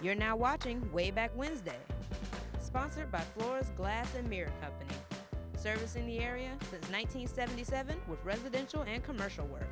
You're now watching Wayback Wednesday, sponsored by Flora's Glass and Mirror Company, servicing the area since 1977 with residential and commercial work.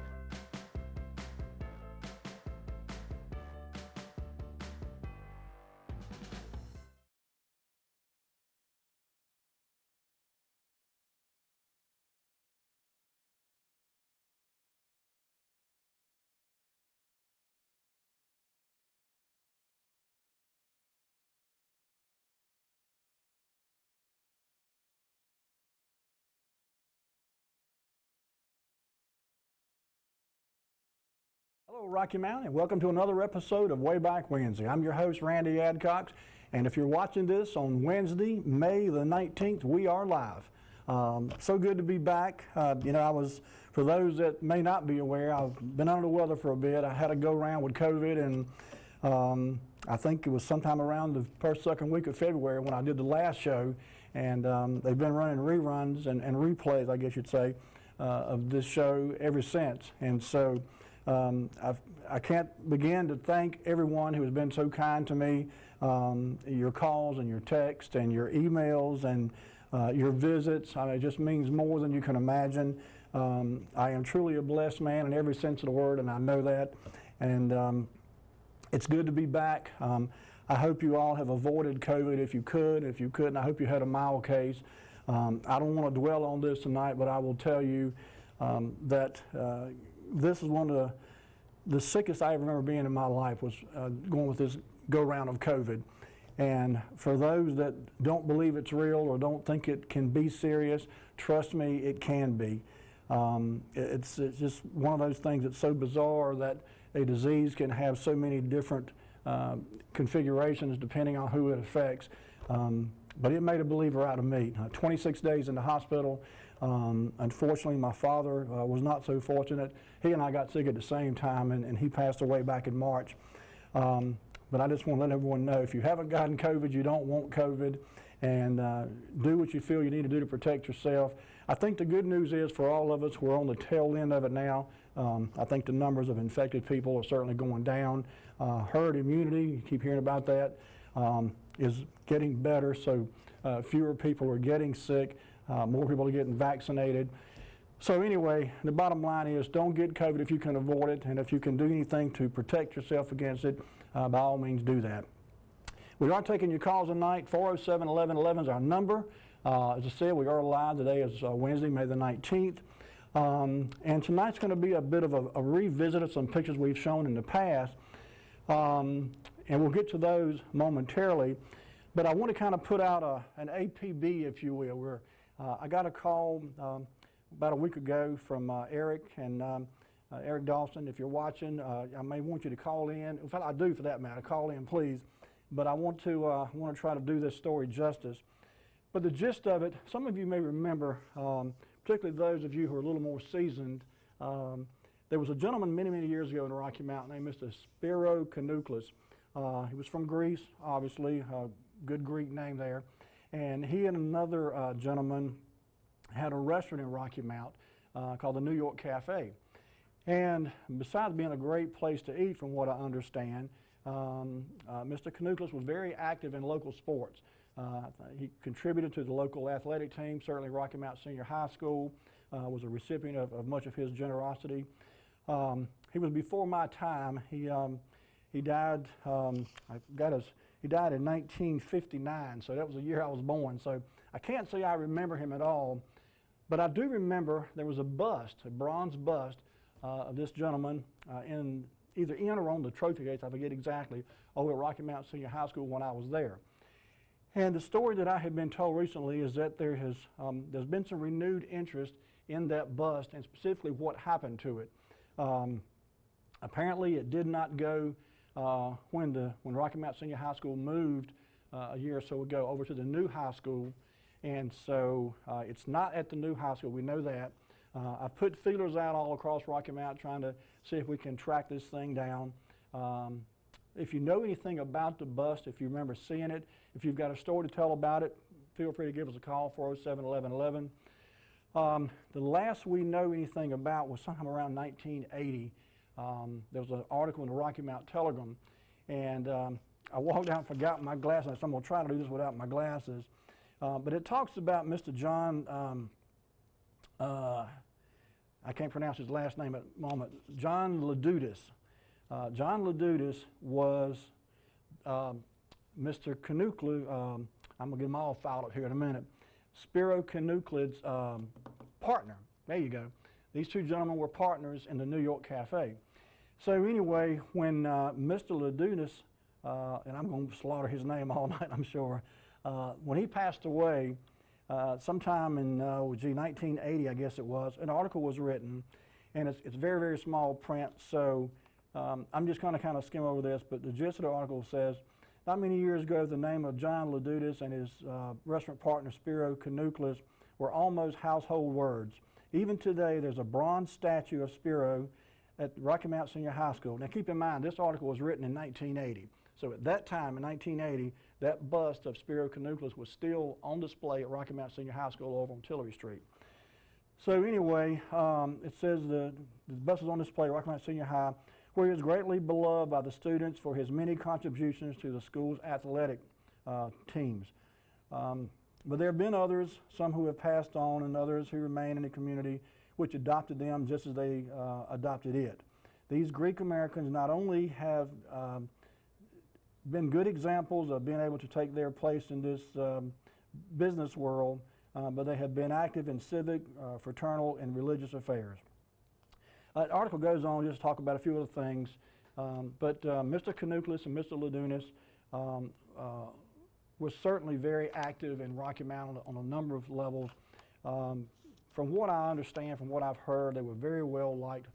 Hello, Rocky Mountain, and welcome to another episode of Wayback Wednesday. I'm your host, Randy Adcox, and if you're watching this on Wednesday, May the 19th, we are live. So good to be back. For those that may not be aware, I've been under the weather for a bit. I had to go around with COVID, and I think it was sometime around the first, second week of February when I did the last show, and they've been running reruns and replays, I guess you'd say, of this show ever since. And so I can't begin to thank everyone who has been so kind to me, your calls and your texts and your emails and your visits. I mean, it just means more than you can imagine. I am truly a blessed man in every sense of the word, and I know that. And it's good to be back. I hope you all have avoided COVID if you could. If you couldn't, I hope you had a mild case. I don't want to dwell on this tonight, but I will tell you that this is one of the sickest I ever remember being in my life, was going with this go-round of COVID. And for those that don't believe it's real or don't think it can be serious, trust me, it can be. It's just one of those things that's so bizarre that a disease can have so many different configurations depending on who it affects. But it made a believer out of me. 26 days in the hospital. Unfortunately, my father was not so fortunate. He and I got sick at the same time, and he passed away back in March. But I just want to let everyone know, if you haven't gotten COVID, you don't want COVID, and do what you feel you need to do to protect yourself. I think the good news is for all of us, we're on the tail end of it now. I think the numbers of infected people are certainly going down. Herd immunity, you keep hearing about that, is getting better, so fewer people are getting sick. More people are getting vaccinated. So anyway, the bottom line is, don't get COVID if you can avoid it, and if you can do anything to protect yourself against it, by all means do that. We are taking your calls tonight. 407-1111 is our number. As I said, we are live. Today is Wednesday, May the 19th. And tonight's going to be a bit of a revisit of some pictures we've shown in the past. And we'll get to those momentarily. But I want to kind of put out an APB, if you will, where I got a call about a week ago from Eric and Eric Dawson. If you're watching, I may want you to call in. In fact, I do, for that matter. Call in, please. But I want to try to do this story justice. But the gist of it, some of you may remember, particularly those of you who are a little more seasoned, there was a gentleman many, many years ago in the Rocky Mountain named Mr. Spiro Kanoukilis. He was from Greece, obviously, good Greek name there. And he and another gentleman had a restaurant in Rocky Mount called the New York Cafe. And besides being a great place to eat, from what I understand, Mr. Kanoukilis was very active in local sports. He contributed to the local athletic team, certainly Rocky Mount Senior High School, was a recipient of much of his generosity. He was before my time. He died, he died in 1959, so that was the year I was born. So I can't say I remember him at all, but I do remember there was a bust, a bronze bust of this gentleman either in or on the trophy case, I forget exactly, over at Rocky Mount Senior High School when I was there. And the story that I had been told recently is that there's been some renewed interest in that bust, and specifically what happened to it. Apparently it did not go when Rocky Mount Senior High School moved a year or so ago over to the new high school, and so it's not at the new high school, we know that. I've put feelers out all across Rocky Mount trying to see if we can track this thing down. If you know anything about the bust, if you remember seeing it, if you've got a story to tell about it, feel free to give us a call, 407-1111. The last we know anything about was sometime around 1980. There was an article in the Rocky Mount Telegram, and I walked out and forgot my glasses. I said, I'm going to try to do this without my glasses. But it talks about Mr. John, I can't pronounce his last name at the moment, John Ladutis. John Ladutis was Mr. Canucklid, I'm going to get them all filed up here in a minute, Spiro Canucklid's partner. There you go. These two gentlemen were partners in the New York Cafe. So anyway, when Mr. Ladutis, and I'm going to slaughter his name all night, I'm sure, when he passed away, sometime in 1980, I guess it was, an article was written, and it's very, very small print, so I'm just going to kind of skim over this, but the gist of the article says, not many years ago, the name of John Ladutis and his restaurant partner, Spiro Canucklid, were almost household words. Even today, there's a bronze statue of Spiro at Rocky Mount Senior High School. Now keep in mind, this article was written in 1980. So at that time, in 1980, that bust of Spiro Canucklid was still on display at Rocky Mount Senior High School over on Tillery Street. So anyway, it says the bust is on display at Rocky Mount Senior High, where he is greatly beloved by the students for his many contributions to the school's athletic teams. But there have been others, some who have passed on and others who remain in the community, which adopted them just as they adopted it. These Greek Americans not only have been good examples of being able to take their place in this business world, but they have been active in civic, fraternal, and religious affairs. The article goes on just to talk about a few other things, but Mr. Canucklid and Mr. Ladutis was certainly very active in Rocky Mount on a number of levels. From what I understand, from what I've heard, they were very well liked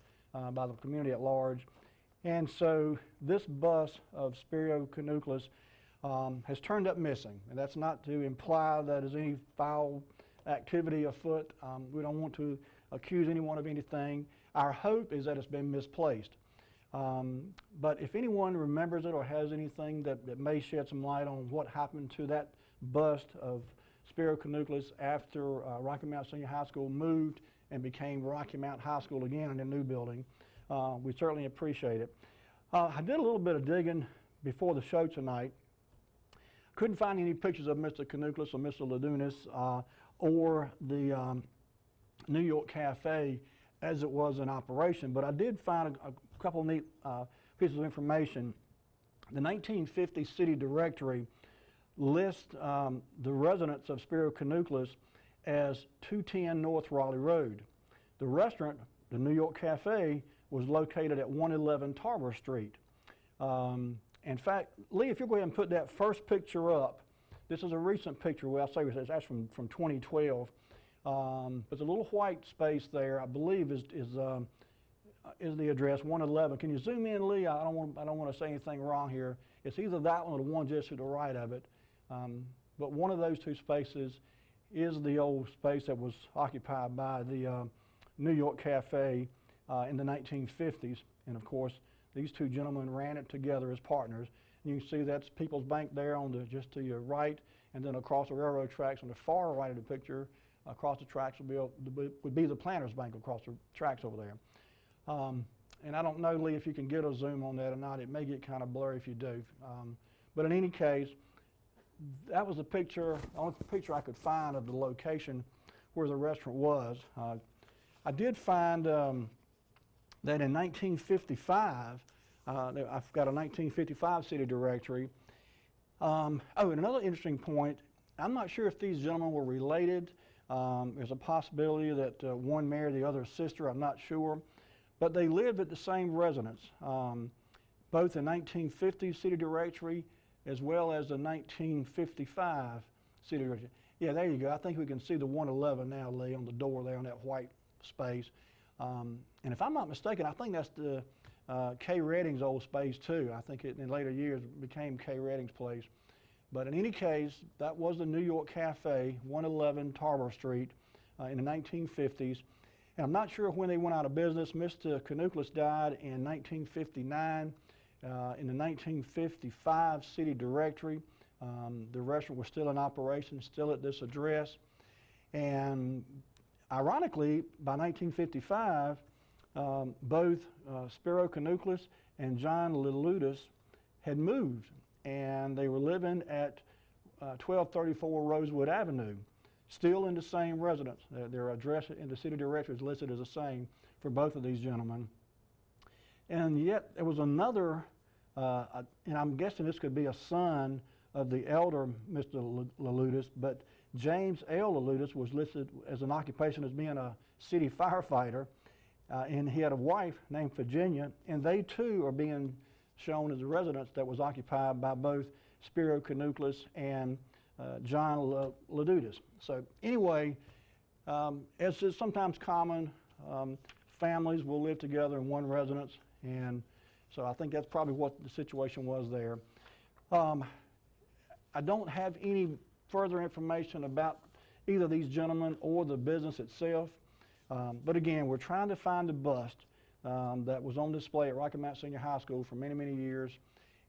by the community at large. And so this bust of Spiro Canucklid has turned up missing. And that's not to imply that there's any foul activity afoot. We don't want to accuse anyone of anything. Our hope is that it's been misplaced. But if anyone remembers it or has anything that may shed some light on what happened to that bust of Spiro Canucklid after Rocky Mount Senior High School moved and became Rocky Mount High School again in a new building, we certainly appreciate it. I did a little bit of digging before the show tonight. Couldn't find any pictures of Mr. Canucklid or Mr. Ladutis or the New York Cafe as it was in operation, but I did find a couple of neat pieces of information. The 1950 city directory lists the residence of Spiro Canucklid as 210 North Raleigh Road. The restaurant, the New York Cafe, was located at 111 Tarboro Street. In fact, Lee, if you'll go ahead and put that first picture up, this is a recent picture, well, I'll say it's actually from 2012. There's a little white space there, I believe is the address, 111. Can you zoom in, Lee? I don't want to say anything wrong here. It's either that one or the one just to the right of it. But one of those two spaces is the old space that was occupied by the New York Cafe in the 1950s. And of course, these two gentlemen ran it together as partners. And you can see that's People's Bank there on the just to your right, and then across the railroad tracks on the far right of the picture, across the tracks would be the Planters Bank across the tracks over there. And I don't know, Lee, if you can get a zoom on that or not. It may get kind of blurry if you do. But in any case, that was the picture, only picture I could find of the location where the restaurant was. I did find that in 1955, I've got a 1955 city directory. And another interesting point, I'm not sure if these gentlemen were related. There's a possibility that one married the other's sister, I'm not sure. But they lived at the same residence, both the 1950 city directory as well as the 1955 city directory. Yeah, there you go. I think we can see the 111 now, Lee, on the door there on that white space. And if I'm not mistaken, I think that's the Kay Redding's old space too. I think it in later years became Kay Redding's place. But in any case, that was the New York Cafe, 111 Tarboro Street in the 1950s. And I'm not sure when they went out of business. Mr. Canucklid died in 1959. In the 1955 city directory, the restaurant was still in operation, still at this address. And ironically, by 1955, both Spiro Canucklid and John Ladutis had moved. and they were living at 1234 Rosewood Avenue, still in the same residence. Their address in the city directory is listed as the same for both of these gentlemen. And yet there was another, and I'm guessing this could be a son of the elder Mr. Laludis, but James L. Laludis was listed as an occupation as being a city firefighter, and he had a wife named Virginia, and they too are being shown as a residence that was occupied by both Spiro Canuclis and John Laludis. So anyway, as is sometimes common, families will live together in one residence, and so I think that's probably what the situation was there. I don't have any further information about either these gentlemen or the business itself, but again, we're trying to find the bust that was on display at Rocky Mount Senior High School for many, many years.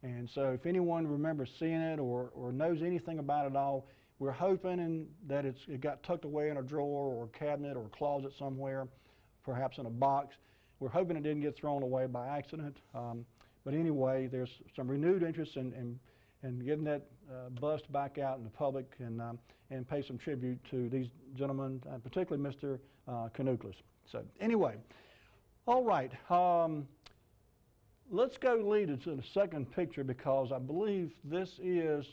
And so if anyone remembers seeing it or knows anything about it all, we're hoping that it got tucked away in a drawer or a cabinet or a closet somewhere, perhaps in a box. We're hoping it didn't get thrown away by accident. But anyway, there's some renewed interest in getting that bust back out in the public and pay some tribute to these gentlemen, particularly Mr. Canuclis. So anyway, all right. Let's go lead to the second picture because I believe this is,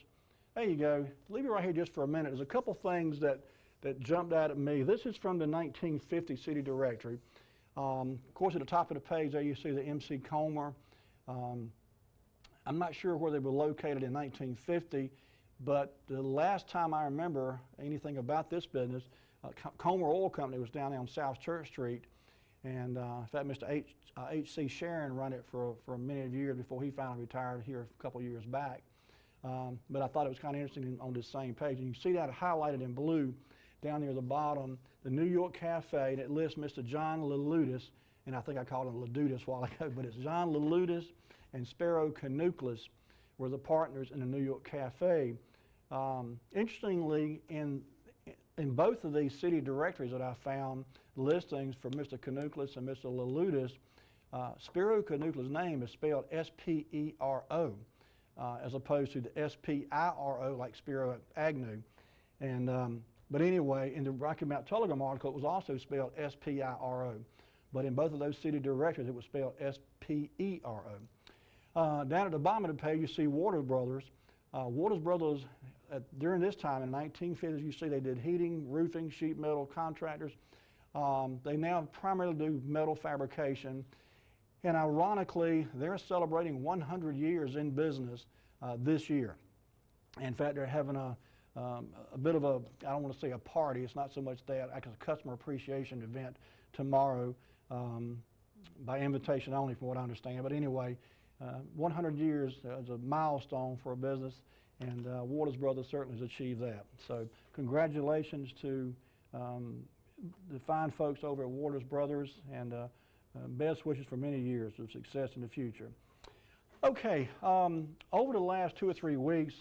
there you go. Leave it right here just for a minute. There's a couple things that jumped out at me. This is from the 1950 city directory. Of course, at the top of the page there you see the MC Comer. I'm not sure where they were located in 1950, but the last time I remember anything about this business, Comer Oil Company was down there on South Church Street. And in fact, Mr. H.C. Sharon ran it for many years before he finally retired here a couple years back. But I thought it was kind of interesting on this same page. And you see that highlighted in blue down near the bottom, the New York Cafe, and it lists Mr. John Laludis, and I think I called him Ladudis a while ago, but it's John Laludis and Spiro Canuclis were the partners in the New York Cafe. Interestingly, in both of these city directories that I found listings for Mr. Canuclis and Mr. Laludis, Spiro Canuclis' name is spelled S-P-E-R-O as opposed to the S-P-I-R-O like Spiro Agnew. And, but anyway, in the Rocky Mount Telegram article, it was also spelled S-P-I-R-O. But in both of those city directories, it was spelled S-P-E-R-O. Down at the bottom of the page, you see Waters Brothers. Waters Brothers, during this time in the 1950s, you see they did heating, roofing, sheet metal contractors. They now primarily do metal fabrication. And ironically, they're celebrating 100 years in business this year. In fact, they're having a bit of a, I don't want to say a party, it's not so much that, like a customer appreciation event tomorrow by invitation only from what I understand. But anyway, 100 years is a milestone for a business, and Waters Brothers certainly has achieved that. So congratulations to the fine folks over at Waters Brothers, and best wishes for many years of success in the future. Okay, over the last 2 or 3 weeks,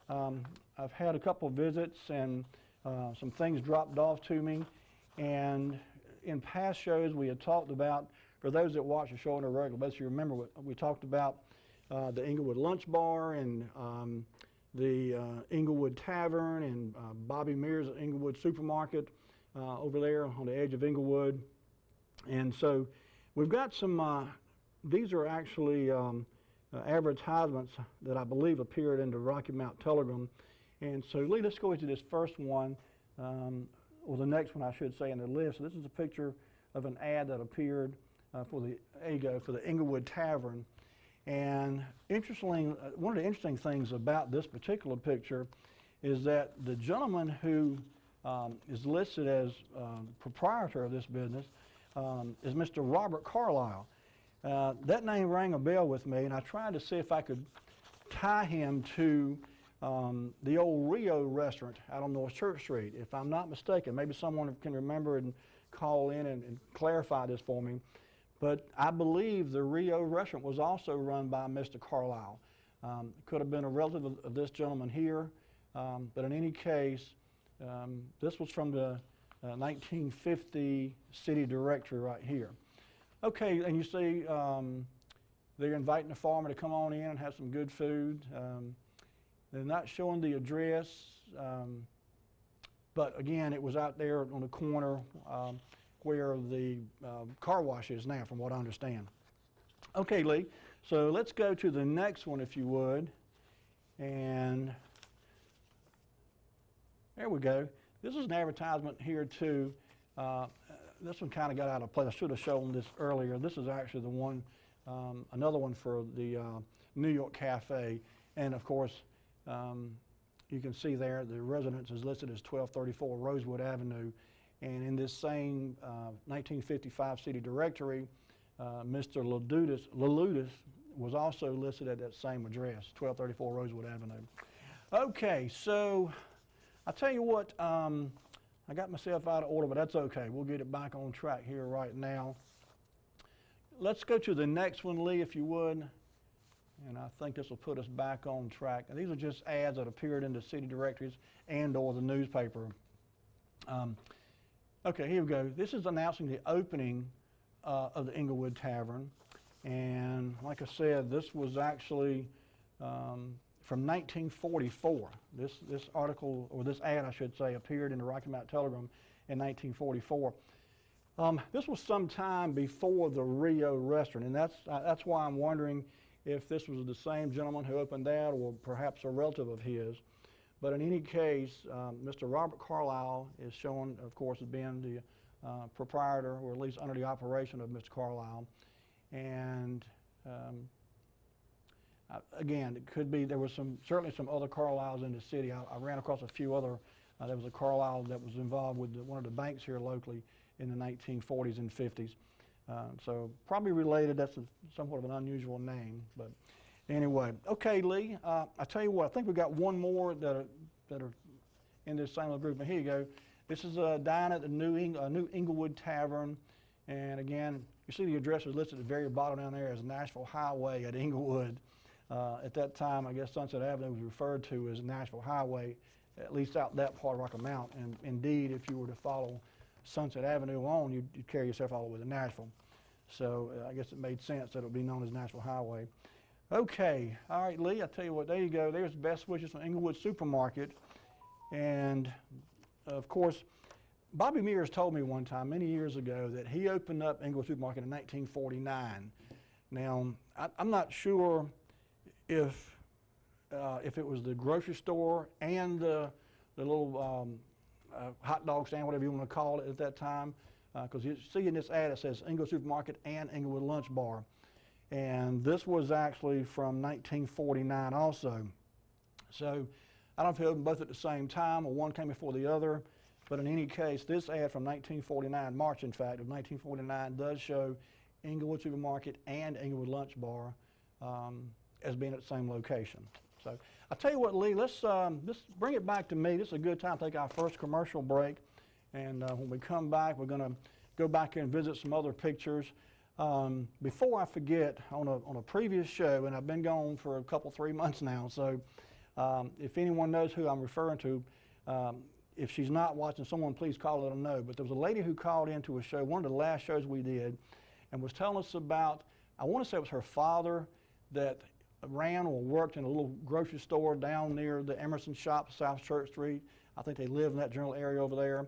I've had a couple of visits and some things dropped off to me, and in past shows we had talked about, for those that watch the show on a regular basis, you remember we talked about the Inglewood Lunch Bar and the Inglewood Tavern and Bobby Mears at Inglewood Supermarket over there on the edge of Inglewood. And so we've got some, these are actually advertisements that I believe appeared in the Rocky Mount Telegram. And so Lee, let's go into this first one, or the next one I should say in the list. This is a picture of an ad that appeared for the Inglewood Tavern. And interestingly, one of the interesting things about this particular picture is that the gentleman who is listed as proprietor of this business is Mr. Robert Carlisle. That name rang a bell with me, and I tried to see if I could tie him to the old Rio restaurant out on North Church Street. If I'm not mistaken, maybe someone can remember and call in and clarify this for me. But I believe the Rio restaurant was also run by Mr. Carlisle. Could have been a relative of this gentleman here, but in any case, this was from the 1950 city directory right here. Okay, and you see they're inviting the farmer to come on in and have some good food. They're not showing the address, but again, it was out there on the corner where the car wash is now, from what I understand. Okay, Lee, so let's go to the next one, if you would. And there we go. This is an advertisement here too. This one kind of got out of place. I should have shown this earlier. This is actually the one, another one for the New York Cafe. And of course, you can see there the residence is listed as 1234 Rosewood Avenue. And in this same 1955 city directory, Mr. Laludis was also listed at that same address, 1234 Rosewood Avenue. Okay, so I tell you what, I got myself out of order, but that's okay. We'll get it back on track here right now. Let's go to the next one, Lee, if you would. And I think this will put us back on track. And these are just ads that appeared in the city directories and or the newspaper. Okay, here we go. This is announcing the opening of the Englewood Tavern. And like I said, this was actually from 1944. This article, or this ad I should say, appeared in the Rocky Mount Telegram in 1944. This was some time before the Rio restaurant, and that's why I'm wondering if this was the same gentleman who opened that or perhaps a relative of his. But in any case, Mr. Robert Carlisle is shown, of course, as being the proprietor, or at least under the operation of Mr. Carlisle. And again, it could be, there was certainly some other Carlisles in the city. I ran across a few other, there was a Carlisle that was involved with one of the banks here locally in the 1940s and 50s. So probably related. That's somewhat of an unusual name, but anyway. Okay, Lee, I tell you what, I think we got one more that are in this same little group. And here you go. This is a dine at the New Englewood Tavern, and again, you see the address is listed at the very bottom down there as Nashville Highway at Englewood. At that time, I guess Sunset Avenue was referred to as Nashville Highway, at least out that part of Rocky Mount. And indeed, if you were to follow Sunset Avenue on, you'd carry yourself all the way to Nashville. So I guess it made sense that it would be known as Nashville Highway. Okay, all right, Lee, I tell you what, there you go. There's best wishes from Englewood Supermarket. And of course, Bobby Mears told me one time, many years ago, that he opened up Englewood Supermarket in 1949. Now, I'm not sure if it was the grocery store and the little hot dog stand, whatever you want to call it at that time, because you see in this ad it says Englewood Supermarket and Englewood Lunch Bar. And this was actually from 1949 also. So I don't know if it opened both at the same time or one came before the other, but in any case, this ad from 1949, March in fact, of 1949, does show Englewood Supermarket and Englewood Lunch Bar as being at the same location. So I'll tell you what, Lee, let's bring it back to me. This is a good time to take our first commercial break. And when we come back, we're going to go back and visit some other pictures. Before I forget, on a previous show, and I've been gone for a couple, 3 months now, so if anyone knows who I'm referring to, if she's not watching, someone please call let them know. But there was a lady who called into a show, one of the last shows we did, and was telling us about, I want to say it was her father that ran or worked in a little grocery store down near the Emerson shop, South Church Street. I think they live in that general area over there.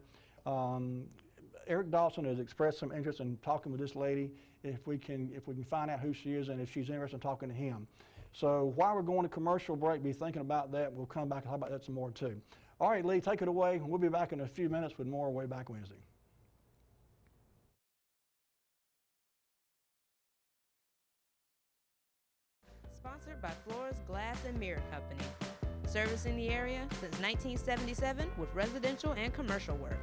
Eric Dawson has expressed some interest in talking with this lady if we can find out who she is and if she's interested in talking to him. So while we're going to commercial break, be thinking about that. We'll come back and talk about that some more too. All right, Lee, take it away. We'll be back in a few minutes with more Wayback Wednesday. Sponsored by Flores Glass and Mirror Company. Servicing the area since 1977 with residential and commercial work.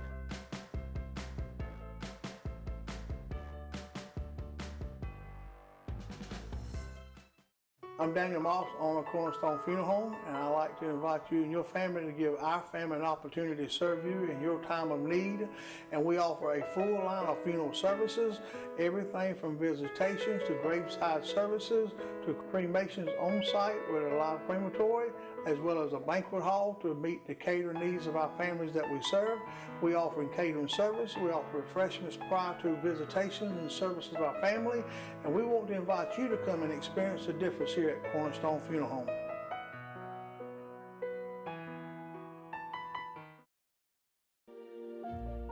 I'm Daniel Moss, owner of Cornerstone Funeral Home, and I'd like to invite you and your family to give our family an opportunity to serve you in your time of need. And we offer a full line of funeral services, everything from visitations to graveside services to cremations on site with a live crematory, as well as a banquet hall to meet the catering needs of our families that we serve. We offer catering service. We offer refreshments prior to visitations and services of our family. And we want to invite you to come and experience the difference here at Cornerstone Funeral Home.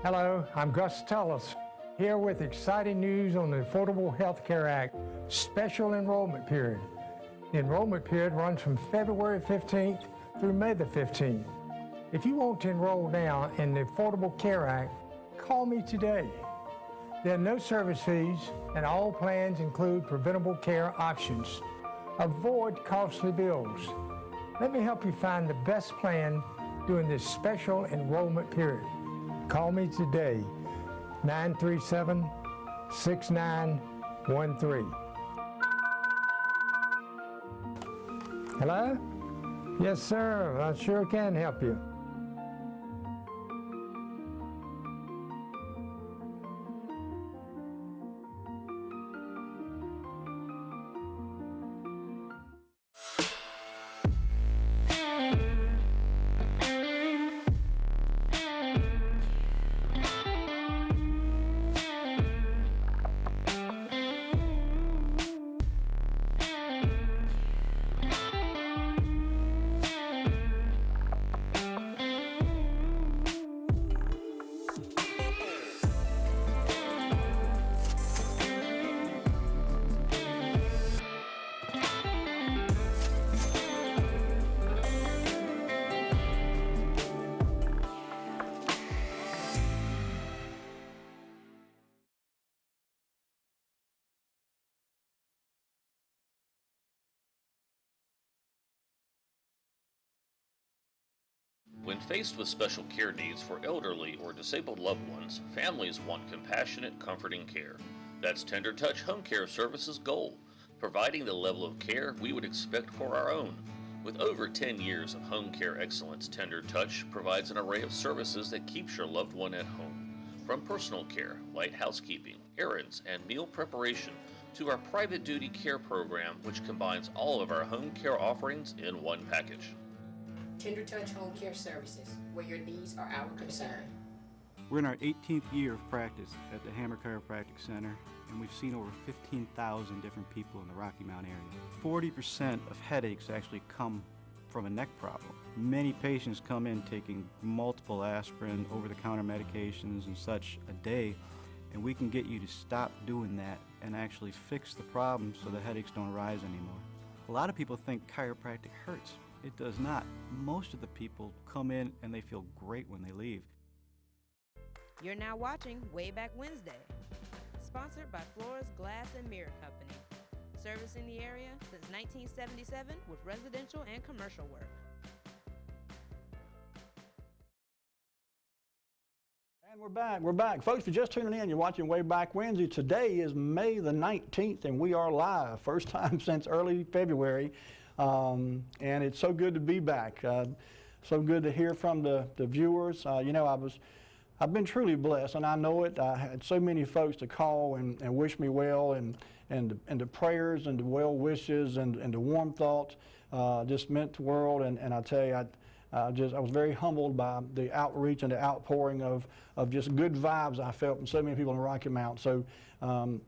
Hello, I'm Gus Tullis, here with exciting news on the Affordable Health Care Act special enrollment period. The enrollment period runs from February 15th through May the 15th. If you want to enroll now in the Affordable Care Act, call me today. There are no service fees, and all plans include preventable care options. Avoid costly bills. Let me help you find the best plan during this special enrollment period. Call me today, 937-6913. Hello? Yes, sir. I sure can help you. When faced with special care needs for elderly or disabled loved ones, families want compassionate, comforting care. That's Tender Touch Home Care Services' goal, providing the level of care we would expect for our own. With over 10 years of home care excellence, Tender Touch provides an array of services that keeps your loved one at home. From personal care, light housekeeping, errands, and meal preparation, to our private duty care program, which combines all of our home care offerings in one package. Tender Touch Home Care Services, where your needs are our concern. We're in our 18th year of practice at the Hammer Chiropractic Center, and we've seen over 15,000 different people in the Rocky Mount area. 40% of headaches actually come from a neck problem. Many patients come in taking multiple aspirin, over-the-counter medications and such a day, and we can get you to stop doing that and actually fix the problem so the headaches don't arise anymore. A lot of people think chiropractic hurts. It does not. Most of the people come in and they feel great when they leave. You're now watching Wayback Wednesday, sponsored by Flores Glass and Mirror Company, servicing the area since 1977 with residential and commercial work. And we're back. Folks, if you're just tuning in, you're watching Wayback Wednesday. Today is May the 19th, and we are live. First time since early February. And it's so good to be back. So good to hear from the viewers. I've been truly blessed, and I know it. I had so many folks to call and wish me well, and the prayers and the well wishes and the warm thoughts just meant the world. And I tell you, I was very humbled by the outreach and the outpouring of just good vibes I felt from so many people in Rocky Mount. So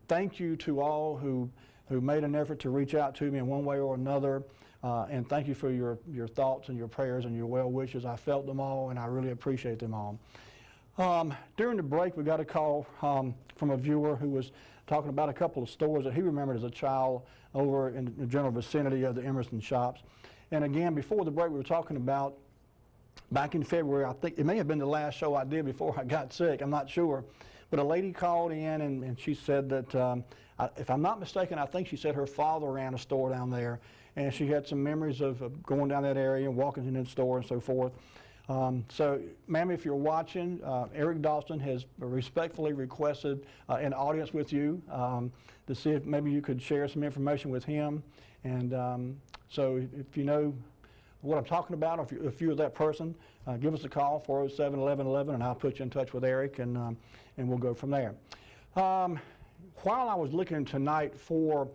thank you to all who made an effort to reach out to me in one way or another. And thank you for your thoughts and your prayers and your well wishes. I felt them all, and I really appreciate them all. During the break, we got a call from a viewer who was talking about a couple of stores that he remembered as a child over in the general vicinity of the Emerson shops. And again, before the break, we were talking about back in February, I think it may have been the last show I did before I got sick, I'm not sure. But a lady called in and she said that, if I'm not mistaken, I think she said her father ran a store down there, and she had some memories of going down that area and walking into the store and so forth. So, ma'am, if you're watching, Eric Dawson has respectfully requested an audience with you to see if maybe you could share some information with him. And so if you know what I'm talking about, or if you're that person, give us a call, 407-1111, and I'll put you in touch with Eric, and we'll go from there. While I was looking tonight for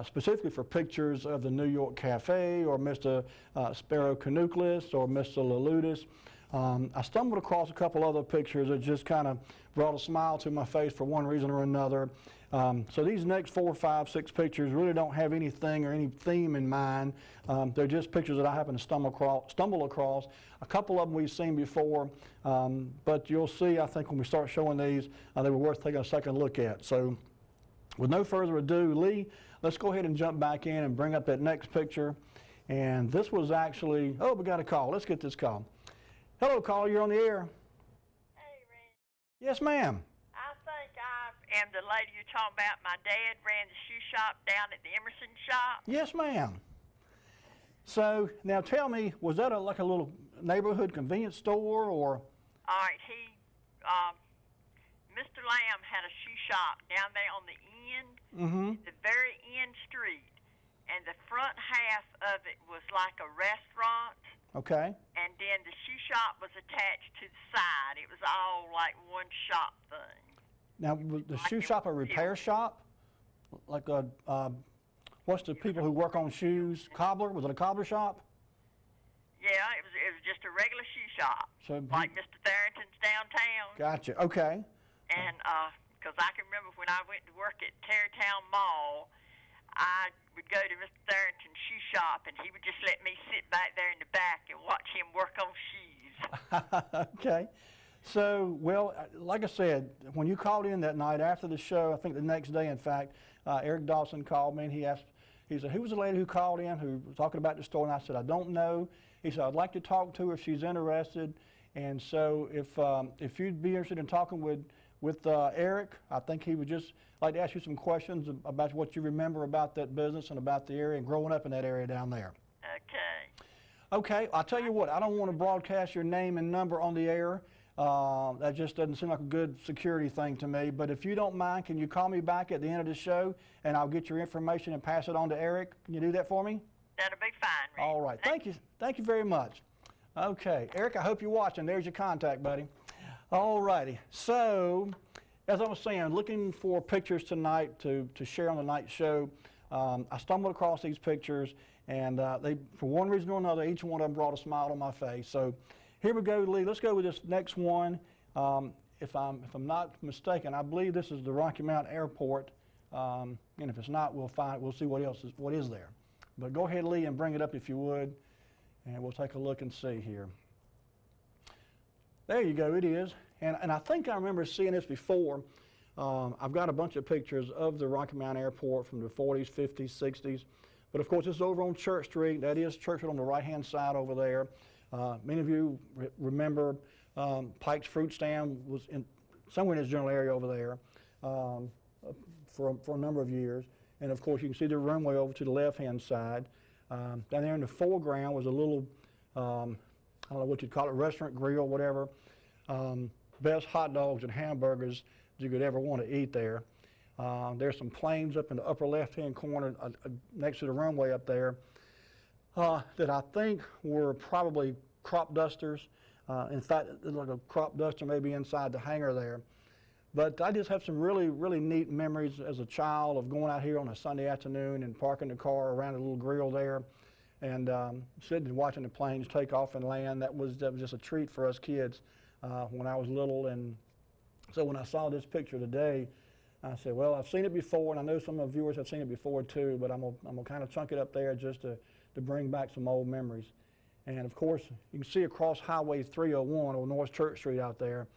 specifically for pictures of the New York Cafe or Mr. Spiro Kanoulis or Mr. Laludis, I stumbled across a couple other pictures that just kind of brought a smile to my face for one reason or another. So these next 4, 5, 6 pictures really don't have anything or any theme in mind. They're just pictures that I happen to stumble across. A couple of them we've seen before, but you'll see, I think, when we start showing these, they were worth taking a second look at. So with no further ado, Lee, let's go ahead and jump back in and bring up that next picture. And this was actually, oh, we got a call. Let's get this call. Hello, caller, you're on the air. Hey, Randy. Yes, ma'am. I think I am the lady you're talking about. My dad ran the shoe shop down at the Emerson shop. Yes, ma'am. So now tell me, was that like a little neighborhood convenience store or? All right, Mr. Lamb had a shoe shop down there on the end, the very end street, and the front half of it was like a restaurant. Okay. And then the shoe shop was attached to the side. It was all like one shop thing. Now, was the shoe shop a repair shop? Like a, what's the people who work on shoes? Cobbler? Was it a cobbler shop? Yeah, it was just a regular shoe shop, So like Mr. Tharrington's downtown. Gotcha. Okay. And because I can remember when I went to work at Tarrytown Mall, I would go to Mr. Tharrington's shoe shop, and he would just let me sit back there in the back and watch him work on shoes. Okay. So, well, like I said, when you called in that night after the show, I think the next day, in fact, Eric Dawson called me, and he said, who was the lady who called in who was talking about the store? And I said, I don't know. He said, I'd like to talk to her if she's interested. And so if you'd be interested in talking with Eric, I think he would just like to ask you some questions about what you remember about that business and about the area and growing up in that area down there. Okay. Okay, I'll tell you what, I don't want to broadcast your name and number on the air. That just doesn't seem like a good security thing to me. But if you don't mind, can you call me back at the end of the show and I'll get your information and pass it on to Eric? Can you do that for me? That'll be fine, Randy. All right, thank you. Thank you very much. Okay, Eric, I hope you're watching. There's your contact, buddy. All righty, so as I was saying, looking for pictures tonight to share on the night show. I stumbled across these pictures, and they, for one reason or another, each one of them brought a smile on my face. So here we go, Lee. Let's go with this next one. If I'm not mistaken, I believe this is the Rocky Mount Airport. And if it's not, we'll see what is there. But go ahead, Lee, and bring it up if you would, and we'll take a look and see here. There you go, it is. And I think I remember seeing this before. I've got a bunch of pictures of the Rocky Mount Airport from the 40s, 50s, 60s. But of course, it's over on Church Street. That is Church Street on the right-hand side over there. Many of you remember Pike's Fruit Stand was somewhere in this general area over there for a number of years. And of course, you can see the runway over to the left-hand side. Down there in the foreground was a little, I don't know what you'd call it, restaurant, grill, whatever. Best hot dogs and hamburgers you could ever want to eat there. There's some planes up in the upper left-hand corner next to the runway up there that I think were probably crop dusters. In fact, like a crop duster maybe inside the hangar there. But I just have some really, really neat memories as a child of going out here on a Sunday afternoon and parking the car around a little grill there and sitting and watching the planes take off and land. That was just a treat for us kids when I was little. And so when I saw this picture today, I said, well, I've seen it before, and I know some of the viewers have seen it before too, but I'm gonna kind of chunk it up there just to bring back some old memories. And of course, you can see across Highway 301 or North Church Street out there,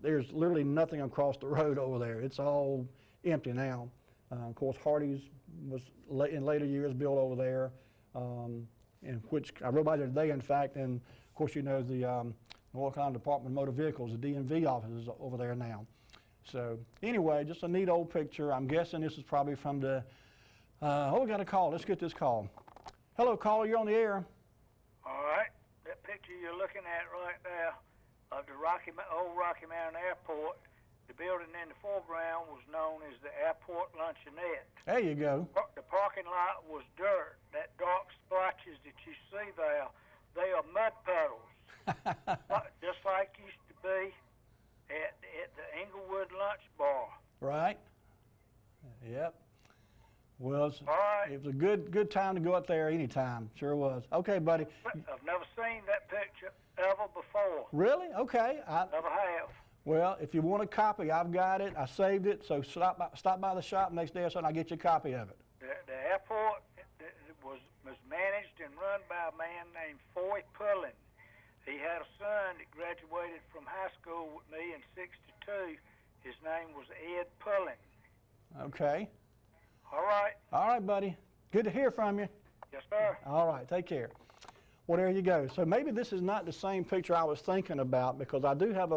there's literally nothing across the road over there. It's all empty now. Of course, Hardee's was in later years built over there, in which I rode by there today, in fact, and of course, you know, the North Carolina Department of Motor Vehicles, the DMV office is over there now. So anyway, just a neat old picture. I'm guessing this is probably from the, we got a call. Let's get this call. Hello, caller, you're on the air. All right, that picture you're looking at right there of the old Rocky Mountain Airport, the building in the foreground was known as the Airport Luncheonette. There you go. The parking lot was dirt. That dark splotches that you see there, they are mud puddles, just like used to be at the Englewood Lunch Bar. Right. Yep. Well, right. It was a good time to go up there anytime. Sure was. Okay, buddy. I've never seen that picture ever before. Really? Okay. Never have. Well, if you want a copy, I've got it. I saved it, so stop by the shop next day or something, I'll get you a copy of it. The airport was managed and run by a man named Foy Pullen. He had a son that graduated from high school with me in '62. His name was Ed Pullen. Okay. All right. All right, buddy. Good to hear from you. Yes, sir. All right, take care. Well, there you go. So maybe this is not the same picture I was thinking about, because I do have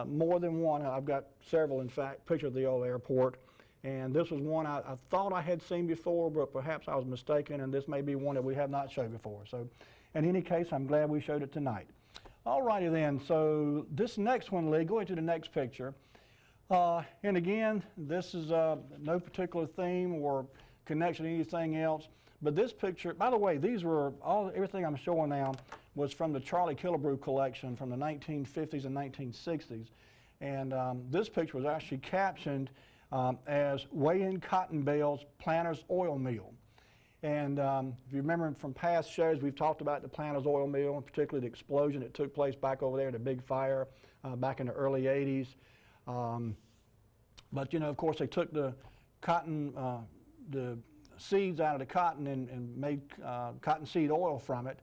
more than one. I've got several, in fact, pictures of the old airport. And this was one I thought I had seen before, but perhaps I was mistaken, and this may be one that we have not showed before. So in any case, I'm glad we showed it tonight. All righty then. So this next one, Lee, go ahead to the next picture. And again, this is no particular theme or connection to anything else. But this picture, by the way, these were everything I'm showing now was from the Charlie Killebrew collection from the 1950s and 1960s. And this picture was actually captioned as Weigh-in Cotton Bales Planters Oil Mill. And if you remember from past shows, we've talked about the Planters Oil Mill, and particularly the explosion that took place back over there, the big fire back in the early 80s. But, you know, of course, they took the cotton, the seeds out of the cotton and made cottonseed oil from it.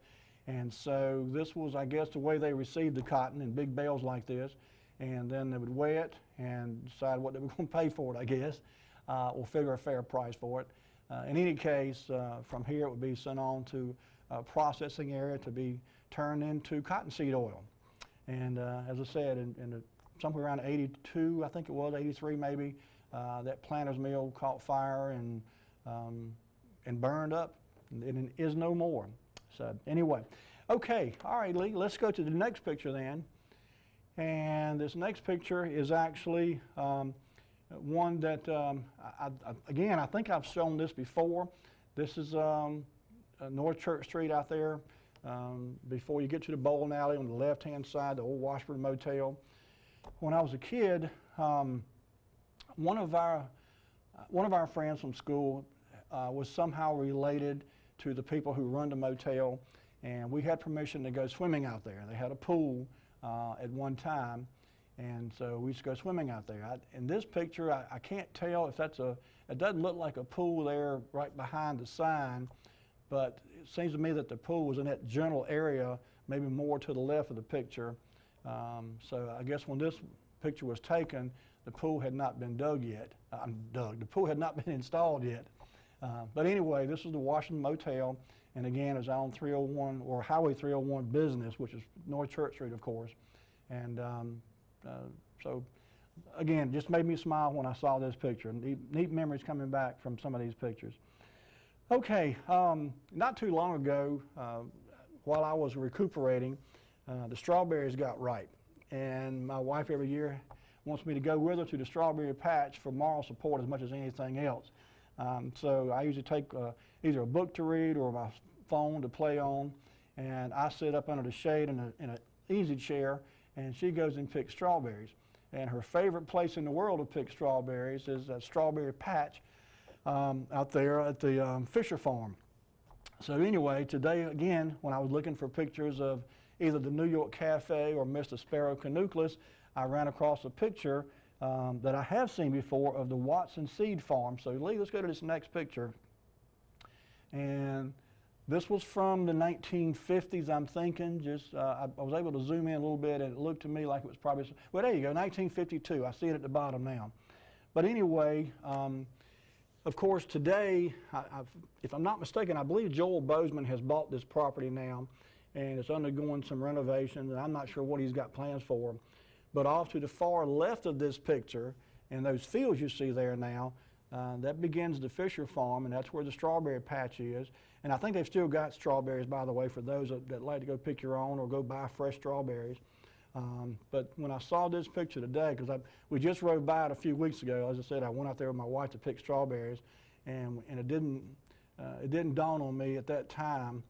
And so this was, I guess, the way they received the cotton in big bales like this. And then they would weigh it and decide what they were going to pay for it, I guess, or figure a fair price for it. In any case, from here it would be sent on to a processing area to be turned into cottonseed oil. And as I said, somewhere around 82, I think it was, 83 maybe, that Planters Mill caught fire and burned up, and it is no more. So anyway, okay, all right, Lee, let's go to the next picture then. And this next picture is actually one that, again, I think I've shown this before. This is North Church Street out there before you get to the bowling alley on the left-hand side, the old Washburn Motel. When I was a kid, one of our friends from school was somehow related to the people who run the motel, and we had permission to go swimming out there. They had a pool at one time, and so we used to go swimming out there. In this picture, I can't tell if it doesn't look like a pool there right behind the sign, but it seems to me that the pool was in that general area, maybe more to the left of the picture. So I guess when this picture was taken, the pool had not been dug yet. The pool had not been installed yet. But anyway, this is the Washington Motel, and again, it's on 301 or Highway 301 Business, which is North Church Street, of course. And so, again, just made me smile when I saw this picture. Neat memories coming back from some of these pictures. Okay, not too long ago, while I was recuperating, the strawberries got ripe, and my wife every year wants me to go with her to the strawberry patch for moral support as much as anything else. So I usually take either a book to read or my phone to play on, and I sit up under the shade in an easy chair, and she goes and picks strawberries. And her favorite place in the world to pick strawberries is that strawberry patch out there at the Fisher Farm. So anyway, today again, when I was looking for pictures of either the New York Cafe or Mr. Sparrow Canucleus, I ran across a picture that I have seen before of the Watson Seed Farm. So Lee, let's go to this next picture. And this was from the 1950s, I'm thinking. I was able to zoom in a little bit, and it looked to me like it was probably, well, there you go, 1952. I see it at the bottom now. But anyway, of course, today, if I'm not mistaken, I believe Joel Bozeman has bought this property now, and it's undergoing some renovations, and I'm not sure what he's got plans for. But off to the far left of this picture, and those fields you see there now, that begins the Fisher Farm, and that's where the strawberry patch is. And I think they've still got strawberries, by the way, for those that like to go pick your own or go buy fresh strawberries. But when I saw this picture today, because we just rode by it a few weeks ago, as I said, I went out there with my wife to pick strawberries, and it didn't dawn on me at that time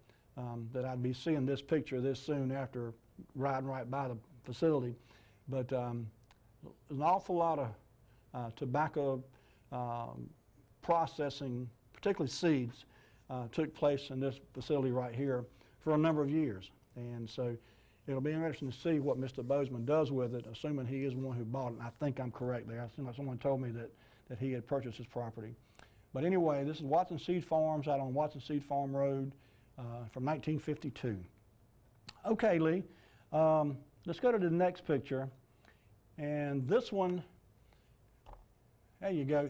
that I'd be seeing this picture this soon after riding right by the facility. But there's an awful lot of tobacco processing, particularly seeds, took place in this facility right here for a number of years. And so it'll be interesting to see what Mr. Bozeman does with it, assuming he is one who bought it. And I think I'm correct there. I think someone told me that he had purchased his property. But anyway, this is Watson Seed Farms out on Watson Seed Farm Road from 1952. Okay, Lee, let's go to the next picture. And this one, there you go.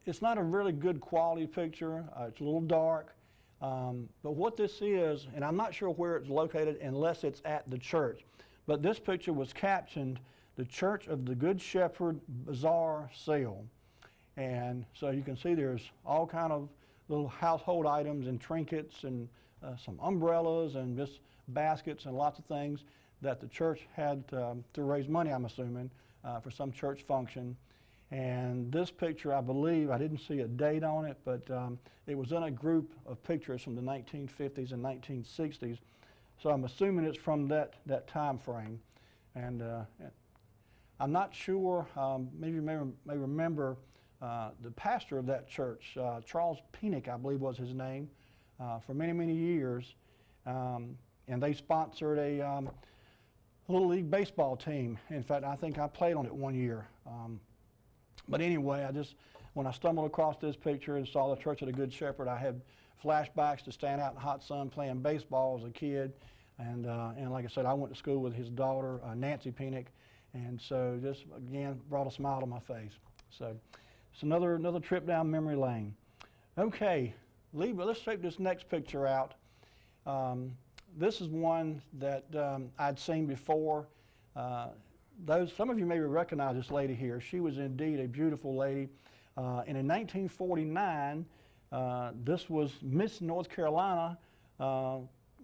It's not a really good quality picture. It's a little dark. But what this is, and I'm not sure where it's located unless it's at the church, but this picture was captioned, "The Church of the Good Shepherd Bazaar Sale." And so you can see there's all kind of little household items and trinkets and some umbrellas and just baskets and lots of things that the church had to raise money, I'm assuming, for some church function. And this picture, I believe, I didn't see a date on it, but it was in a group of pictures from the 1950s and 1960s. So I'm assuming it's from that time frame. And I'm not sure, maybe you may remember the pastor of that church, Charles Penick, I believe was his name, for many, many years. And they sponsored a Little League baseball team. In fact, I think I played on it one year. But anyway, when I stumbled across this picture and saw the Church of the Good Shepherd, I had flashbacks to stand out in the hot sun playing baseball as a kid. And like I said, I went to school with his daughter, Nancy Penick. And so this, again, brought a smile to my face. So it's another trip down memory lane. Okay, Lee, but let's check this next picture out. This is one that I'd seen before. Some of you maybe recognize this lady here. She was indeed a beautiful lady. And in 1949, this was Miss North Carolina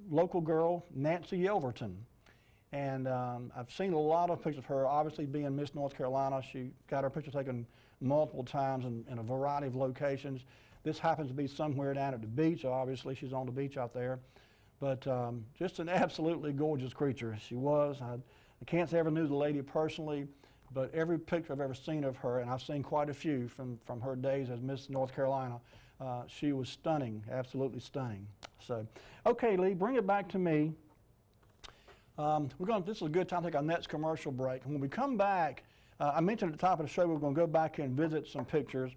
local girl, Nancy Yelverton. And I've seen a lot of pictures of her, obviously being Miss North Carolina. She got her picture taken multiple times in a variety of locations. This happens to be somewhere down at the beach. Obviously, she's on the beach out there. But just an absolutely gorgeous creature she was. I can't say I ever knew the lady personally, but every picture I've ever seen of her, and I've seen quite a few from her days as Miss North Carolina, she was stunning, absolutely stunning. So, okay, Lee, bring it back to me. This is a good time to take our next commercial break. And when we come back, I mentioned at the top of the show we're going to go back and visit some pictures.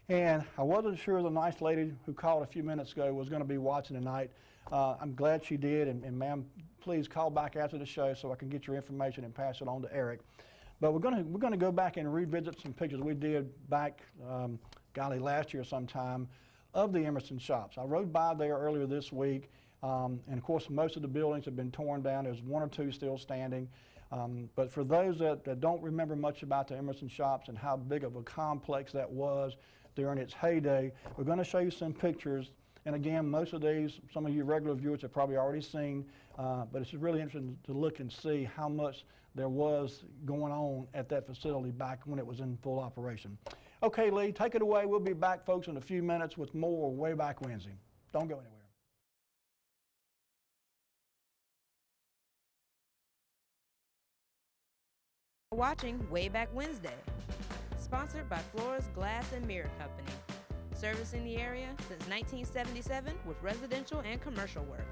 And I wasn't sure the nice lady who called a few minutes ago was going to be watching tonight. I'm glad she did, and ma'am, please call back after the show so I can get your information and pass it on to Eric. But we're going to go back and revisit some pictures we did back, last year sometime, of the Emerson shops. I rode by there earlier this week, and of course most of the buildings have been torn down. There's one or two still standing. But for those that don't remember much about the Emerson shops and how big of a complex that was during its heyday, we're going to show you some pictures. And again, most of these, some of you regular viewers have probably already seen, but it's really interesting to look and see how much there was going on at that facility back when it was in full operation. Okay, Lee, take it away. We'll be back, folks, in a few minutes with more Wayback Wednesday. Don't go anywhere. Watching Wayback Wednesday, sponsored by Flores Glass and Mirror Company, servicing the area since 1977 with residential and commercial work.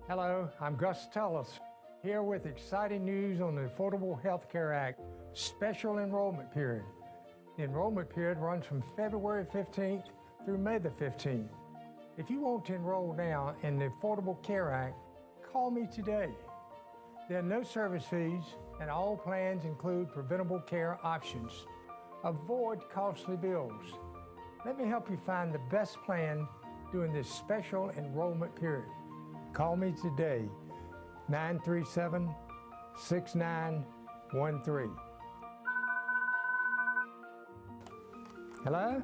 Hello, I'm Gus Tullis, here with exciting news on the Affordable Health Care Act special enrollment period. The enrollment period runs from February 15th through May the 15th. If you want to enroll now in the Affordable Care Act, call me today. There are no service fees, and all plans include preventable care options. Avoid costly bills. Let me help you find the best plan during this special enrollment period. Call me today, 937-6913. Hello?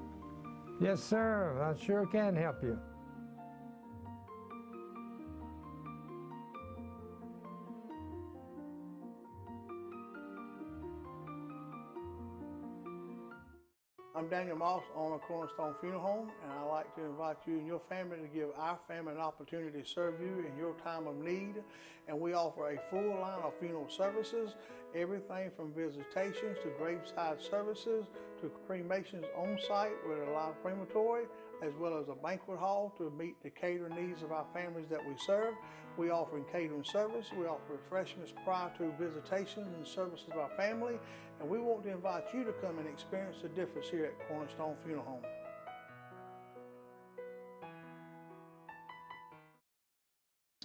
Yes, sir. I sure can help you. I'm Daniel Moss, owner of Cornerstone Funeral Home, and I'd like to invite you and your family to give our family an opportunity to serve you in your time of need. And we offer a full line of funeral services, everything from visitations to graveside services to cremations on site with a live crematory, as well as a banquet hall to meet the catering needs of our families that we serve. We offer catering service, we offer refreshments prior to visitations and services of our family, and we want to invite you to come and experience the difference here at Cornerstone Funeral Home.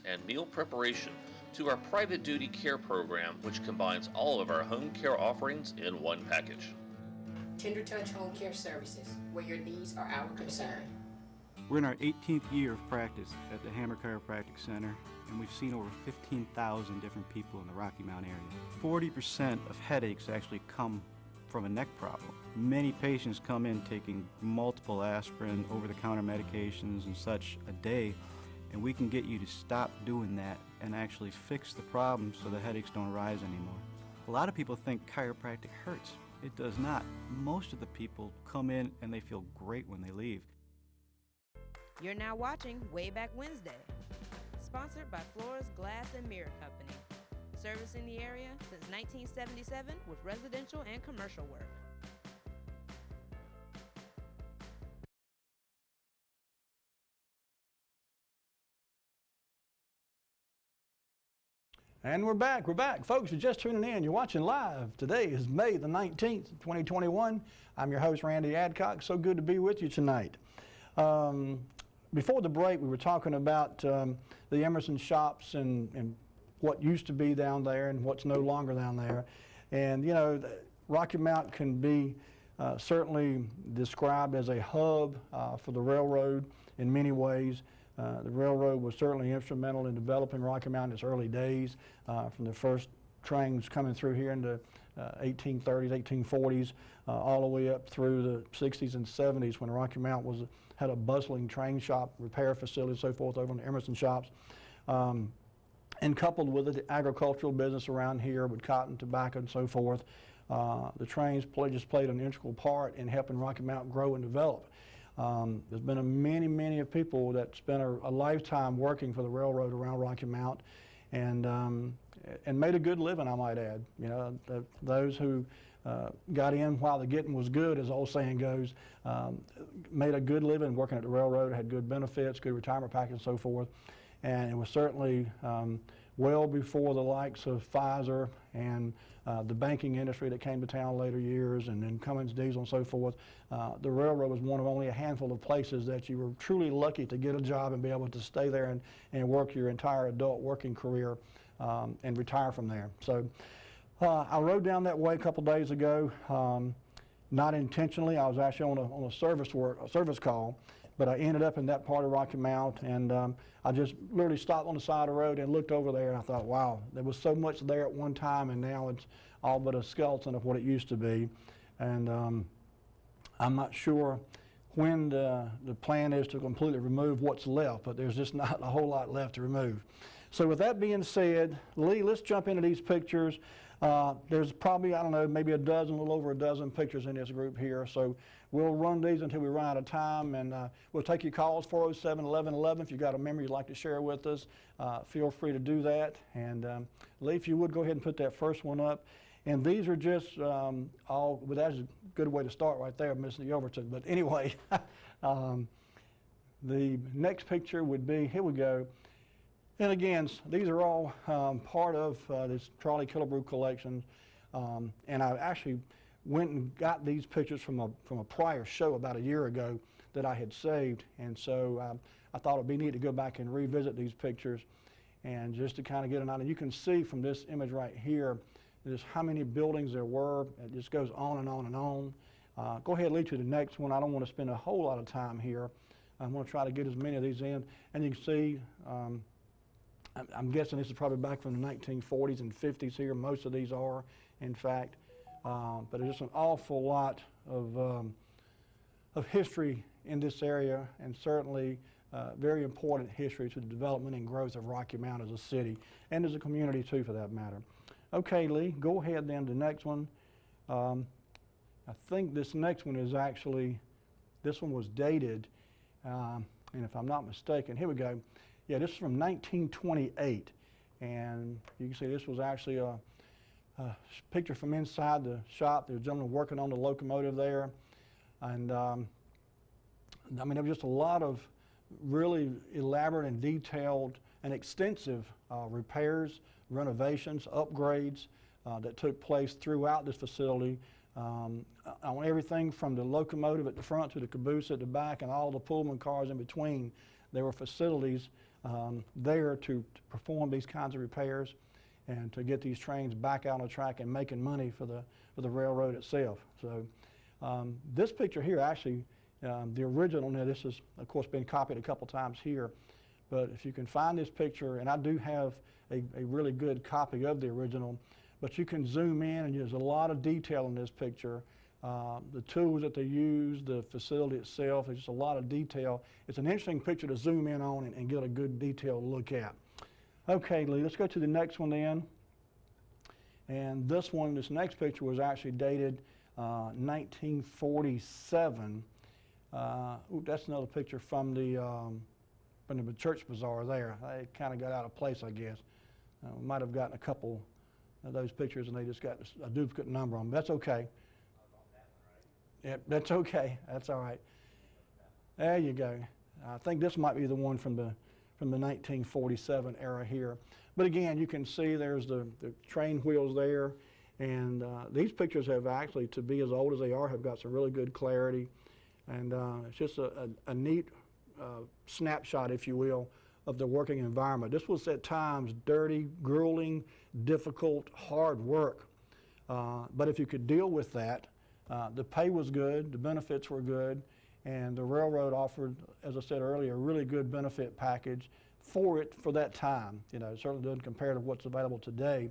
And meal preparation to our private duty care program, which combines all of our home care offerings in one package. Tender Touch Home Care Services, where your needs are our concern. We're in our 18th year of practice at the Hammer Chiropractic Center, and we've seen over 15,000 different people in the Rocky Mount area. 40% of headaches actually come from a neck problem. Many patients come in taking multiple aspirin, over-the-counter medications and such a day, and we can get you to stop doing that and actually fix the problem so the headaches don't rise anymore. A lot of people think chiropractic hurts. It does not. Most of the people come in and they feel great when they leave. You're now watching Wayback Wednesday, sponsored by Flores Glass and Mirror Company, servicing the area since 1977 with residential and commercial work. And we're back. Folks, you're just tuning in. You're watching live. Today is May the 19th, 2021. I'm your host, Randy Adcock. So good to be with you tonight. Before the break, we were talking about the Emerson shops and what used to be down there and what's no longer down there. And, you know, Rocky Mount can be certainly described as a hub for the railroad in many ways. The railroad was certainly instrumental in developing Rocky Mount in its early days, from the first trains coming through here in the 1830s, 1840s, all the way up through the 60s and 70s when Rocky Mount had a bustling train shop, repair facility, and so forth over in the Emerson shops. And coupled with it, the agricultural business around here with cotton, tobacco, and so forth, the trains just played an integral part in helping Rocky Mount grow and develop. There's been many people that spent a lifetime working for the railroad around Rocky Mount, and made a good living, I might add. You know, those who got in while the getting was good, as the old saying goes, made a good living working at the railroad, had good benefits, good retirement package, and so forth. And it was certainly well before the likes of Pfizer and the banking industry that came to town later years, and then Cummins Diesel and so forth. The railroad was one of only a handful of places that you were truly lucky to get a job and be able to stay there and work your entire adult working career and retire from there. So I rode down that way a couple days ago, not intentionally. I was actually on a service call, but I ended up in that part of Rocky Mount, and I just literally stopped on the side of the road and looked over there, and I thought, wow, there was so much there at one time, and now it's all but a skeleton of what it used to be. And I'm not sure when the plan is to completely remove what's left, but there's just not a whole lot left to remove. So with that being said, Lee, let's jump into these pictures. There's probably, I don't know, maybe a little over a dozen pictures in this group here. So we'll run these until we run out of time, and we'll take your calls, 407-1111. If you've got a memory you'd like to share with us, feel free to do that. And Lee, if you would, go ahead and put that first one up. And these are just all, well, that's a good way to start right there, Mr. Overton. But anyway, the next picture would be, here we go. And again, these are all part of this Charlie Killebrew collection. And I actually went and got these pictures from a prior show about a year ago that I had saved. And so I thought it'd be neat to go back and revisit these pictures and just to kind of get an idea. You can see from this image right here just how many buildings there were. It just goes on and on and on. Go ahead and lead to the next one. I don't want to spend a whole lot of time here. I'm going to try to get as many of these in. And you can see, I'm guessing this is probably back from the 1940s and 50s here. Most of these are, in fact. But there's just an awful lot of history in this area, and certainly very important history to the development and growth of Rocky Mount as a city and as a community too, for that matter. Okay, Lee, go ahead then to the next one. I think this next one is actually, this one was dated, and if I'm not mistaken, here we go. Yeah, this is from 1928, and you can see this was actually a picture from inside the shop. There's a gentleman working on the locomotive there, and I mean, there was just a lot of really elaborate and detailed and extensive repairs, renovations, upgrades that took place throughout this facility. On everything from the locomotive at the front to the caboose at the back and all the Pullman cars in between, there were facilities there to perform these kinds of repairs and to get these trains back out on the track and making money for the railroad itself. So this picture here, actually, the original, now this has of course been copied a couple times here, but if you can find this picture, and I do have a really good copy of the original, but you can zoom in and there's a lot of detail in this picture. The tools that they use, the facility itself, there's just a lot of detail. It's an interesting picture to zoom in on and get a good detailed look at. Okay, Lee, let's go to the next one then. And this next picture was actually dated 1947. That's another picture from the church bazaar there. It kind of got out of place, I guess. We might have gotten a couple of those pictures and they just got a duplicate number on them. That's okay. Yeah, that's okay. That's all right. There you go. I think this might be the one from the 1947 era here. But again, you can see there's the train wheels there, and these pictures have actually, to be as old as they are, have got some really good clarity, and it's just a neat snapshot, if you will, of the working environment. This was at times dirty, grueling, difficult, hard work, but if you could deal with that, the pay was good, the benefits were good, and the railroad offered, as I said earlier, a really good benefit package for that time. You know, it certainly doesn't compare to what's available today,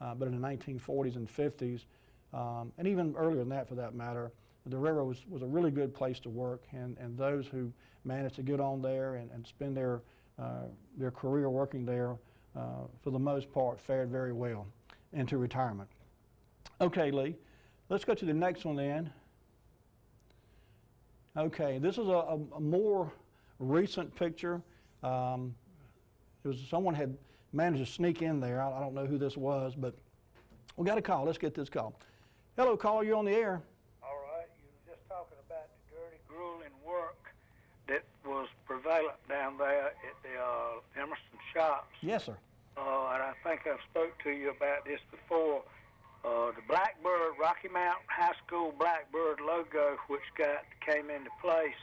but in the 1940s and 50s, and even earlier than that for that matter, the railroad was a really good place to work, and those who managed to get on there and spend their career working there, for the most part, fared very well into retirement. Okay, Lee, let's go to the next one then. Okay, this is a more recent picture. It was someone had managed to sneak in there. I don't know who this was, but we got a call. Let's get this call. Hello, caller, you're on the air. All right, you were just talking about the dirty, grueling work that was prevalent down there at the Emerson shops. Yes, sir. And I think I've spoke to you about this before. The Blackbird, Rocky Mount High School Blackbird logo, which came into place,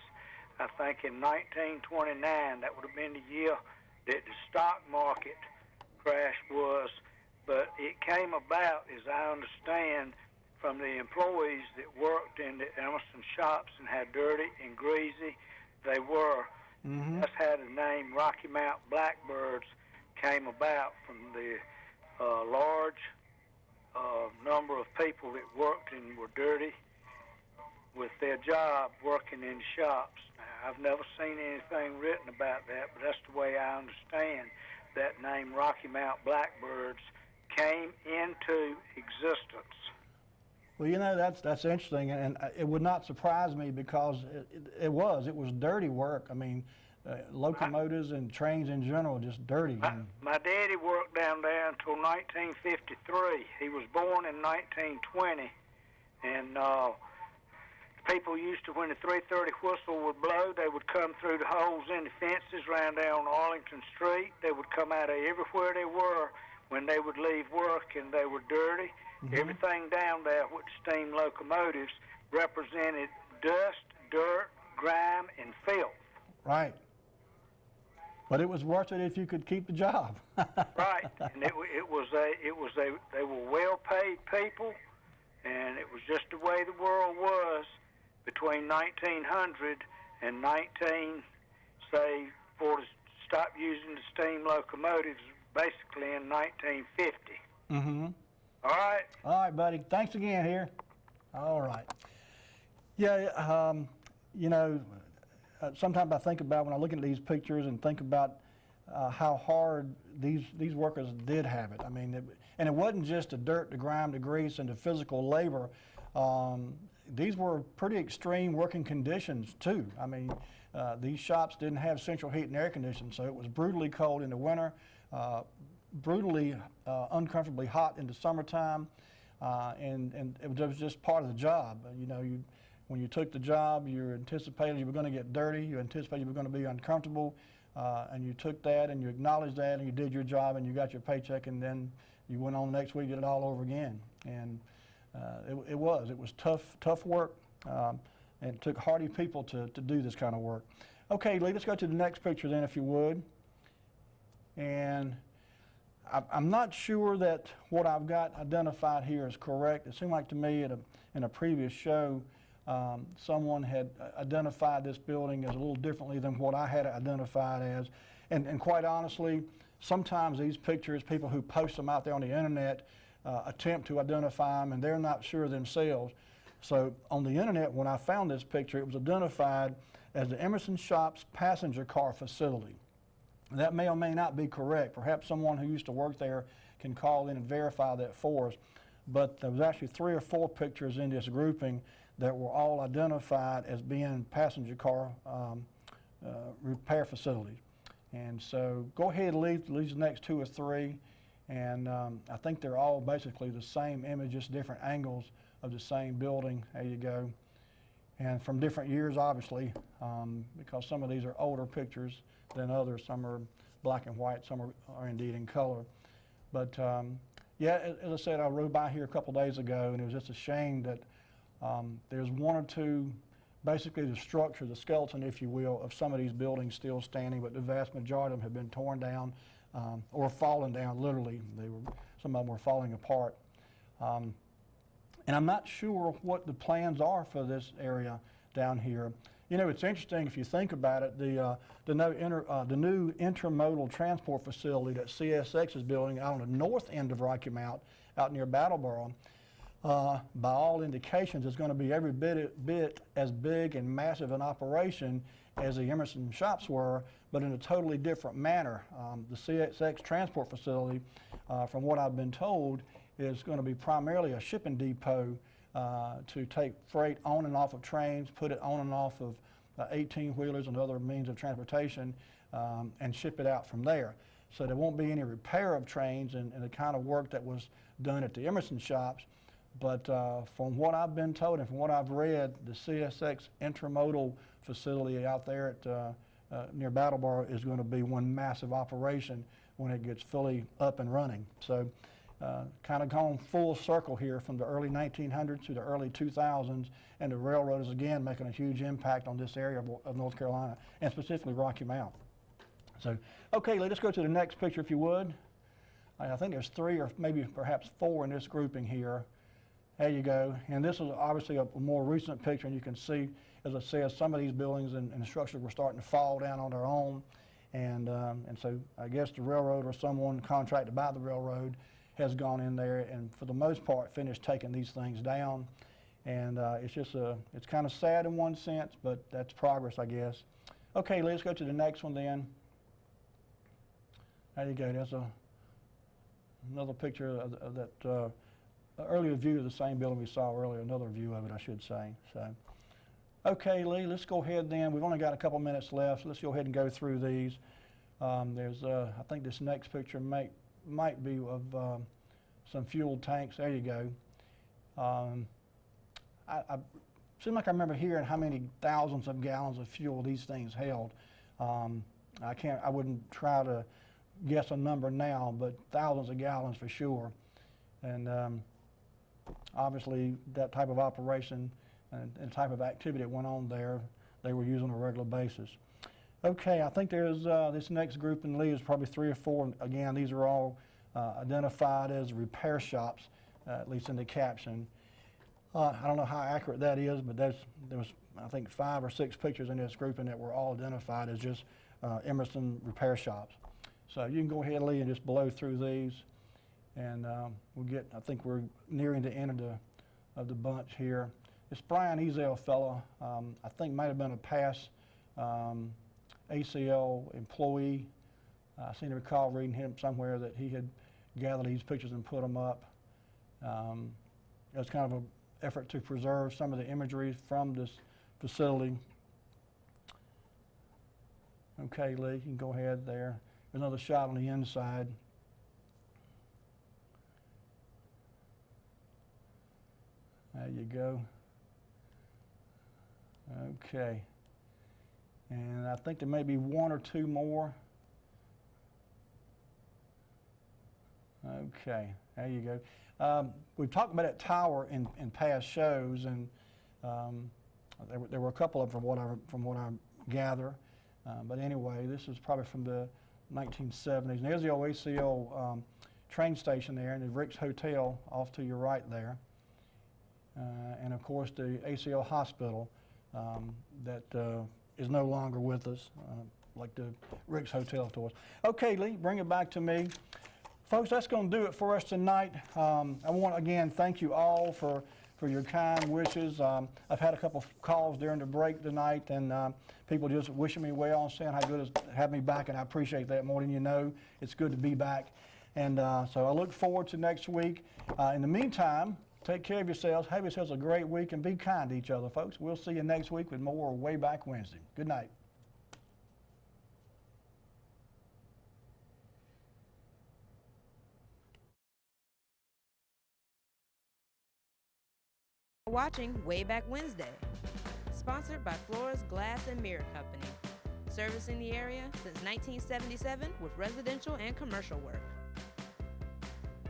I think in 1929. That would have been the year that the stock market crash was. But it came about, as I understand, from the employees that worked in the Emerson shops and how dirty and greasy they were. Mm-hmm. That's how the name Rocky Mount Blackbirds came about, from the large number of people that worked and were dirty with their job working in shops. Now, I've never seen anything written about that, but that's the way I understand that name Rocky Mount Blackbirds came into existence. Well, you know, that's interesting, and it would not surprise me because it was dirty work. I mean, locomotives and trains in general, just dirty. My daddy worked down there until 1953. He was born in 1920, and people used to, when the 3:30 whistle would blow, they would come through the holes in the fences around there on Arlington Street. They would come out of everywhere they were when they would leave work, and they were dirty. Mm-hmm. Everything down there with steam locomotives represented dust, dirt, grime, and filth. Right. But it was worth it if you could keep the job. Right, and they were well-paid people, and it was just the way the world was between 1900 and 19, for to stop using the steam locomotives, basically in 1950. Mm-hmm. All right. All right, buddy. Thanks again here. All right. Yeah, you know, sometimes I think about when I look at these pictures and think about how hard these workers did have it. I mean, and it wasn't just the dirt, the grime, the grease, and the physical labor. These were pretty extreme working conditions too. I mean, these shops didn't have central heat and air conditioning, so it was brutally cold in the winter, brutally uncomfortably hot in the summertime, and it was just part of the job. You know, when you took the job, you anticipated you were going to get dirty, you anticipated you were going to be uncomfortable, and you took that and you acknowledged that and you did your job and you got your paycheck, and then you went on the next week, did it all over again. And it was tough work, and it took hardy people to do this kind of work. Okay, Lee, let's go to the next picture then, if you would. And I'm not sure that what I've got identified here is correct. It seemed like to me in a previous show, someone had identified this building as a little differently than what I had it identified as. And quite honestly, sometimes these pictures, people who post them out there on the internet, attempt to identify them, and they're not sure themselves. So on the internet, when I found this picture, it was identified as the Emerson Shops passenger car facility. That may or may not be correct. Perhaps someone who used to work there can call in and verify that for us. But there was actually 3 or 4 pictures in this grouping that were all identified as being passenger car repair facilities. And so go ahead and leave the next 2 or 3. And I think they're all basically the same image, just different angles of the same building. There you go. And from different years, obviously, because some of these are older pictures than others. Some are black and white, some are indeed in color. But yeah, as I said, I rode by here a couple days ago, and it was just a shame that there's 1 or 2, basically the structure, the skeleton, if you will, of some of these buildings still standing, but the vast majority of them have been torn down or fallen down, literally. Some of them were falling apart. And I'm not sure what the plans are for this area down here. You know, it's interesting if you think about it, the new intermodal transport facility that CSX is building out on the north end of Rocky Mount, out near Battleboro, by all indications is going to be every bit as big and massive an operation as the Emerson Shops were, but in a totally different manner. The CSX transport facility, from what I've been told, is going to be primarily a shipping depot to take freight on and off of trains, put it on and off of 18-wheelers and other means of transportation, and ship it out from there. So there won't be any repair of trains and the kind of work that was done at the Emerson Shops. But from what I've been told and from what I've read, the CSX intermodal facility out there at near Battleboro is going to be one massive operation when it gets fully up and running. So kind of gone full circle here from the early 1900s to the early 2000s, and the railroad is again making a huge impact on this area of North Carolina, and specifically Rocky Mount. So, okay, let's go to the next picture if you would. I think there's 3 or maybe perhaps 4 in this grouping here. There you go. And this is obviously a more recent picture, and you can see, as I said, some of these buildings and structures were starting to fall down on their own. And so I guess the railroad or someone contracted by the railroad has gone in there and for the most part finished taking these things down. And it's kind of sad in one sense, but that's progress, I guess. Okay, let's go to the next one then. There you go. There's another picture of that earlier view of the same building we saw earlier, another view of it, I should say. So, okay, Lee, let's go ahead then. We've only got a couple minutes left, so let's go ahead and go through these. I think this next picture might be of some fuel tanks. There you go. I seem like I remember hearing how many thousands of gallons of fuel these things held. I wouldn't try to guess a number now, but thousands of gallons for sure. And obviously that type of operation and type of activity that went on there, they were used on a regular basis. Okay, I think there's this next group in Lee is probably 3 or 4. Again, these are all identified as repair shops, at least in the caption. I don't know how accurate that is, but there was, I think, 5 or 6 pictures in this grouping that were all identified as just Emerson repair shops. So you can go ahead, Lee, and just blow through these, and we'll get. I think we're nearing the end of the bunch here. This Brian Ezel fella, I think might have been a past ACL employee. I seem to recall reading him somewhere that he had gathered these pictures and put them up. It was kind of an effort to preserve some of the imagery from this facility. Okay, Lee, you can go ahead there. There's another shot on the inside. There you go. Okay. And I think there may be 1 or 2 more. Okay, there you go. We've talked about that tower in past shows, and there were a couple of them from what I gather. But anyway, this is probably from the 1970s. And there's the old ACL train station there, and the Rick's Hotel off to your right there. And of course the ACL hospital that is no longer with us, like the Rick's Hotel to us. Okay, Lee, bring it back to me. Folks, that's going to do it for us tonight. I want to again thank you all for your kind wishes. I've had a couple of calls during the break tonight, and people just wishing me well and saying how good it is to have me back, and I appreciate that more than you know. It's good to be back. And so I look forward to next week. In the meantime, take care of yourselves, have yourselves a great week, and be kind to each other, folks. We'll see you next week with more Wayback Wednesday. Good night. Watching Wayback Wednesday, sponsored by Flores Glass and Mirror Company, servicing the area since 1977 with residential and commercial work.